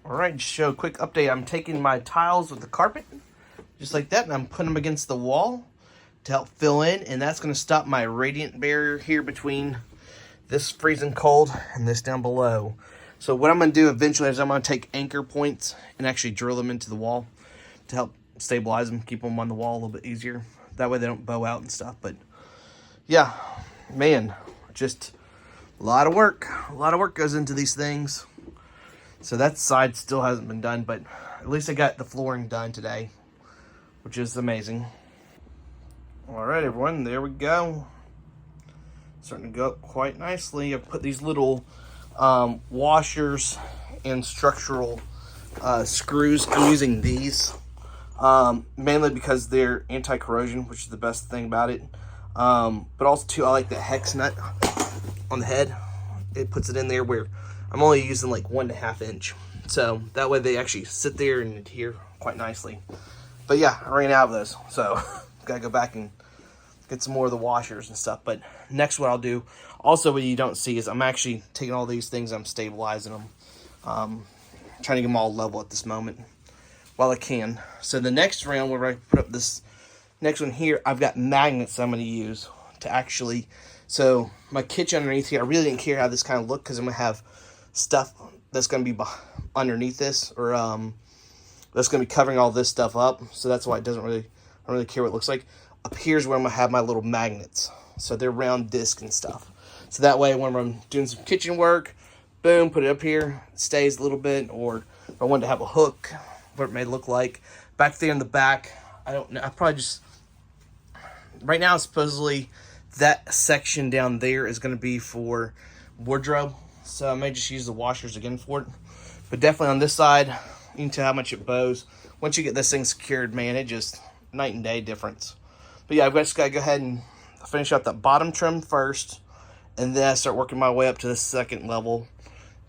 All right, just show a quick update. I'm taking my tiles with the carpet, just like that, and I'm putting them against the wall to help fill in, and that's going to stop my radiant barrier here between this freezing cold and this down below. So what I'm going to do eventually is I'm going to take anchor points and actually drill them into the wall to help stabilize them, keep them on the wall a little bit easier. That way they don't bow out and stuff. But yeah, man, just a lot of work. A lot of work goes into these things. So that side still hasn't been done, but at least I got the flooring done today, which is amazing. All right, everyone, there we go. Starting to go up quite nicely. I've put these little washers and structural screws. I'm using these mainly because they're anti-corrosion, which is the best thing about it. But also too, I like the hex nut on the head. It puts it in there where I'm only using like 1.5 inch. So that way they actually sit there and adhere quite nicely. But yeah, I ran out of those. So gotta go back and get some more of the washers and stuff. But next what I'll do, also what you don't see is I'm actually taking all these things, I'm stabilizing them. Trying to get them all level at this moment while I can. So the next round where I put up this next one here, I've got magnets I'm going to use to actually, so my kitchen underneath here, I really didn't care how this kind of looked because I'm going to have stuff that's going to be underneath this, or that's going to be covering all this stuff up. So that's why it doesn't really, I don't really care what it looks like. Up here's where I'm going to have my little magnets. So they're round disc and stuff. So that way when I'm doing some kitchen work, boom, put it up here, it stays a little bit. Or if I wanted to have a hook, what it may look like. Back there in the back, I don't know, I probably just, right now supposedly that section down there is going to be for wardrobe. So I may just use the washers again for it. But definitely on this side, you can tell how much it bows. Once you get this thing secured, man, it just, night and day difference. But yeah, I've just got to go ahead and finish up that bottom trim first. And then I start working my way up to the second level,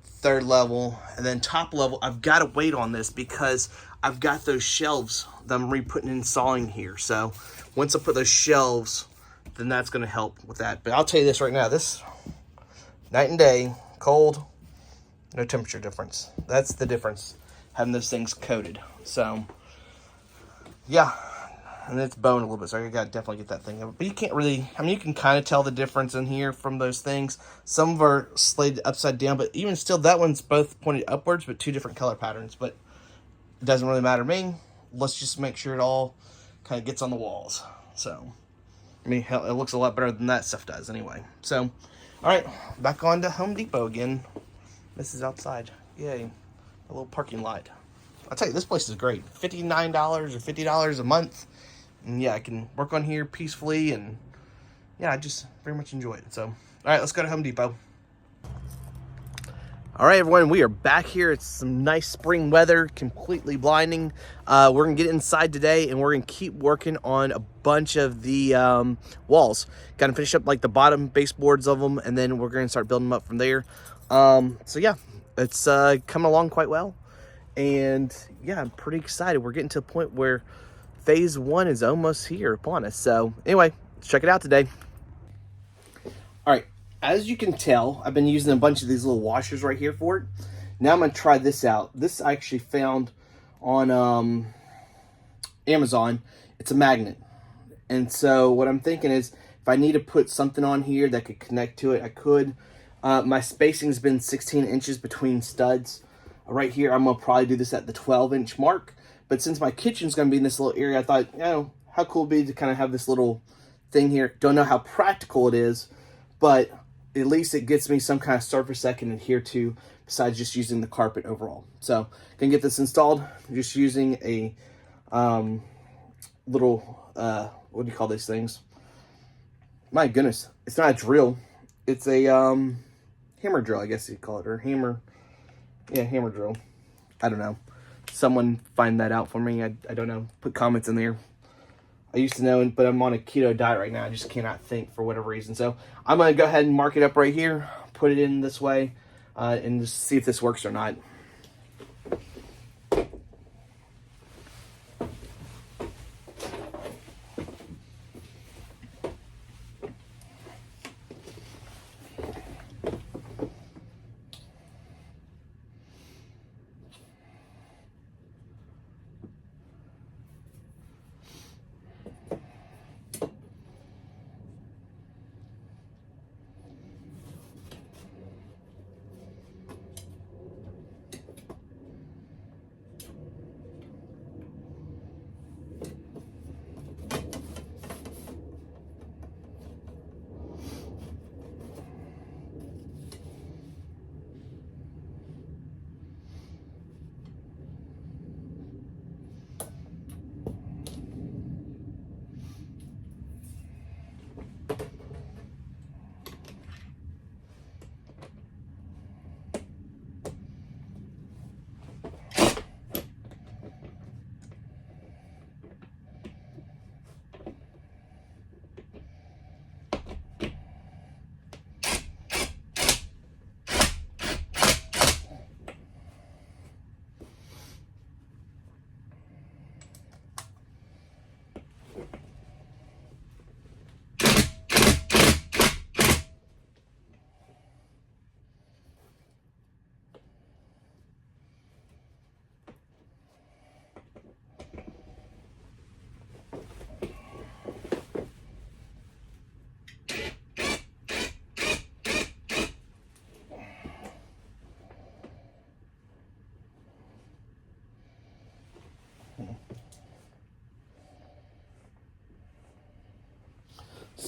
third level, and then top level. I've got to wait on this because I've got those shelves that I'm re-putting and installing here. So once I put those shelves, then that's going to help with that. But I'll tell you this right now, this night and day, cold, no temperature difference. That's the difference, having those things coated. So yeah, and it's bone a little bit, so I gotta definitely get that thing up. But you can't really, I mean, you can kind of tell the difference in here from those things. Some of are slated upside down, but even still, that one's both pointed upwards, but two different color patterns. But it doesn't really matter to me. Let's just make sure it all kind of gets on the walls. So, I mean, hell, it looks a lot better than that stuff does anyway. So, all right, back on to Home Depot again. This is outside. Yay, a little parking lot. I'll tell you, this place is great. $59 or $50 a month. And yeah, I can work on here peacefully, and yeah, I just very much enjoy it. So, all right, let's go to Home Depot. All right, everyone, we are back here. It's some nice spring weather, completely blinding. We're gonna get inside today, and we're gonna keep working on a bunch of the walls. Gotta finish up like the bottom baseboards of them, and then we're gonna start building them up from there. So yeah, it's coming along quite well. And yeah, I'm pretty excited. We're getting to a point where phase 1 is almost here upon us. So anyway, let's check it out today. All right, as you can tell, I've been using a bunch of these little washers right here for it. Now I'm gonna try this out. This I actually found on Amazon. It's a magnet. And so what I'm thinking is, if I need to put something on here that could connect to it, I could. My spacing's been 16 inches between studs. Right here, I'm gonna probably do this at the 12-inch mark. But since my kitchen's gonna be in this little area, I thought, you know, how cool it'd be to kind of have this little thing here. Don't know how practical it is, but at least it gets me some kind of surface I can adhere to besides just using the carpet overall. So, gonna get this installed. I'm just using a little, what do you call these things? My goodness, it's not a drill. It's a hammer drill, I guess you'd call it, or hammer. Yeah, hammer drill. I don't know. Someone find that out for me. I don't know. Put comments in there. I used to know, but I'm on a keto diet right now. I just cannot think for whatever reason. So I'm going to go ahead and mark it up right here. Put it in this way and just see if this works or not.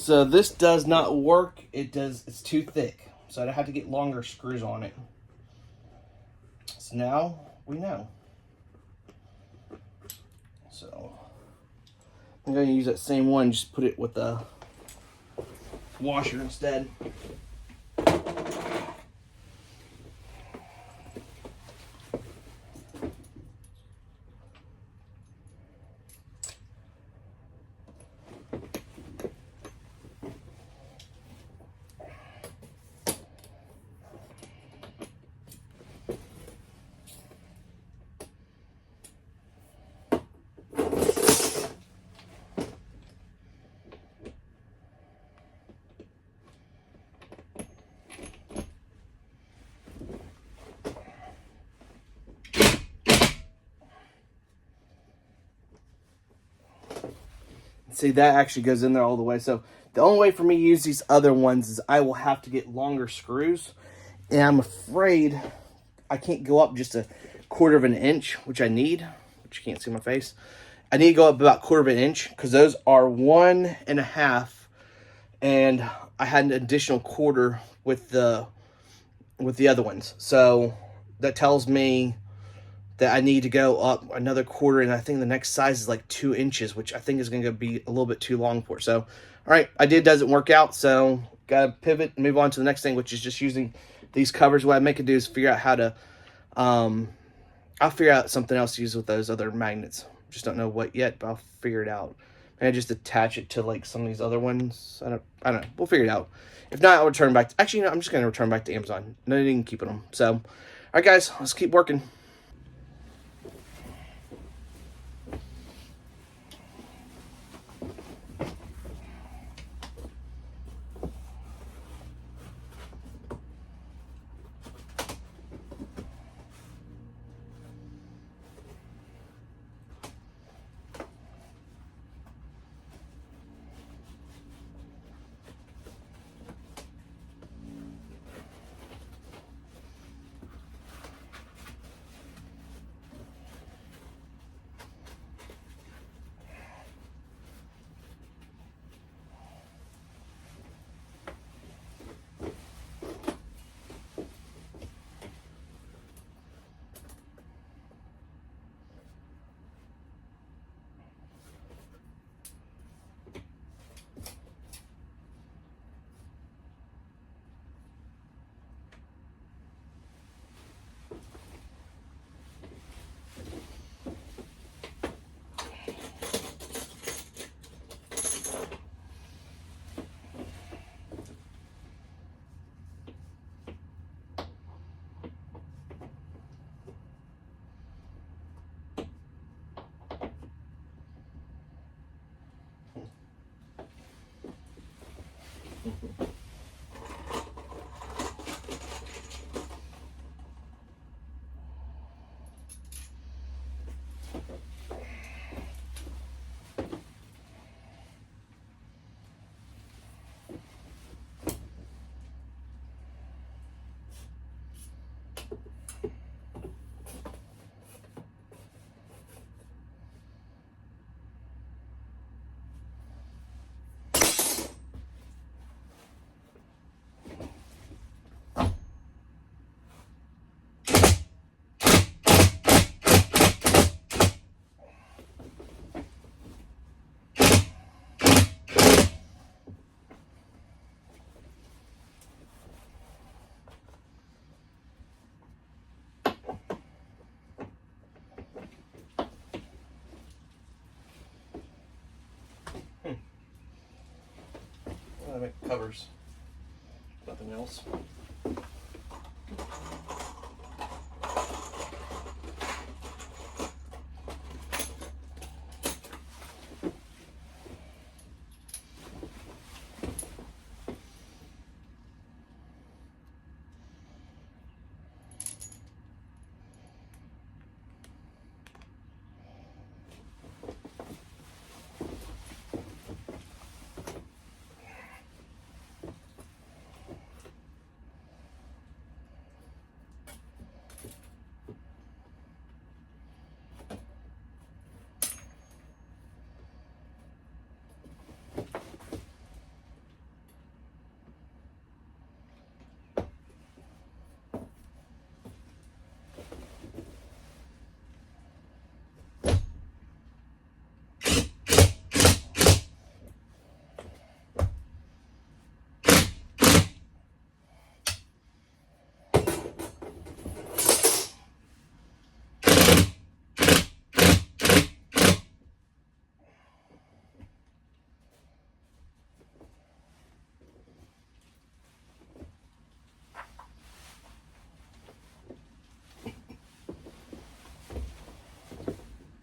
So this does not work. It's too thick. So I'd have to get longer screws on it. So now we know. So I'm going to use that same one, just put it with the washer instead. See, that actually goes in there all the way. So the only way for me to use these other ones is I will have to get longer screws. And I'm afraid I can't go up just a quarter of an inch, which I need, which you can't see my face. I need to go up about quarter of an inch because those are 1.5. And I had an additional quarter with the other ones. So that tells me that I need to go up another quarter, and I think the next size is like 2 inches, which I think is going to be a little bit too long for. So, all right, doesn't work out, so got to pivot and move on to the next thing, which is just using these covers. What I make it do is figure out how to, I'll figure out something else to use with those other magnets. Just don't know what yet, but I'll figure it out. Maybe just attach it to like some of these other ones. I don't know. We'll figure it out. If not, I'll return back. Actually, no, I'm just going to return back to Amazon. No need to keep them. So, all right, guys, let's keep working. I make covers, nothing else.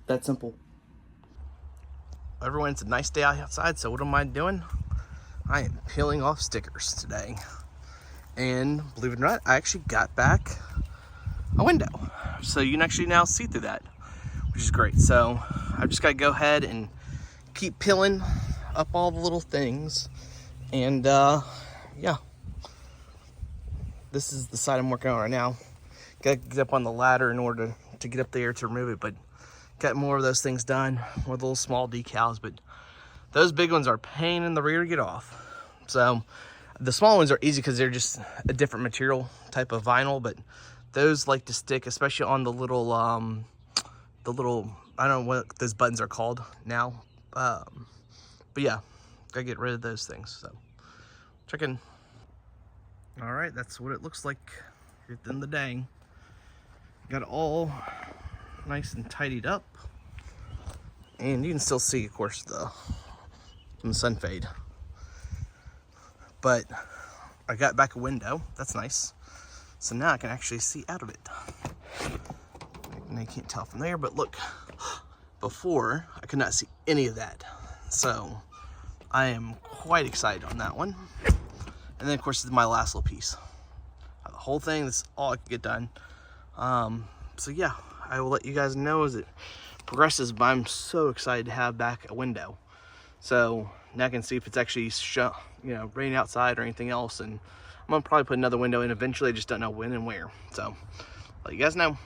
That simple. Everyone, it's a nice day outside, so what am I doing? I am peeling off stickers today. And believe it or not, I actually got back a window. So you can actually now see through that, which is great. So I've just got to go ahead and keep peeling up all the little things. And yeah, this is the side I'm working on right now. Got to get up on the ladder in order to get up there to remove it, but got more of those things done, more of the little small decals, but those big ones are a pain in the rear to get off. So the small ones are easy because they're just a different material type of vinyl, but those like to stick, especially on the little, I don't know what those buttons are called now. But yeah, gotta get rid of those things. So check in. All right, that's what it looks like at the end of the day. Got it all nice and tidied up, and you can still see, of course, the sun fade, but I got back a window. That's nice. So now I can actually see out of it, and I can't tell from there, but look, before I could not see any of that. So I am quite excited on that one. And then of course this is my last little piece, the whole thing. This is all I could get done. So yeah, I will let you guys know as it progresses, but I'm so excited to have back a window. So now I can see if it's actually raining outside or anything else, and I'm gonna probably put another window in eventually. I just don't know when and where. So let you guys know.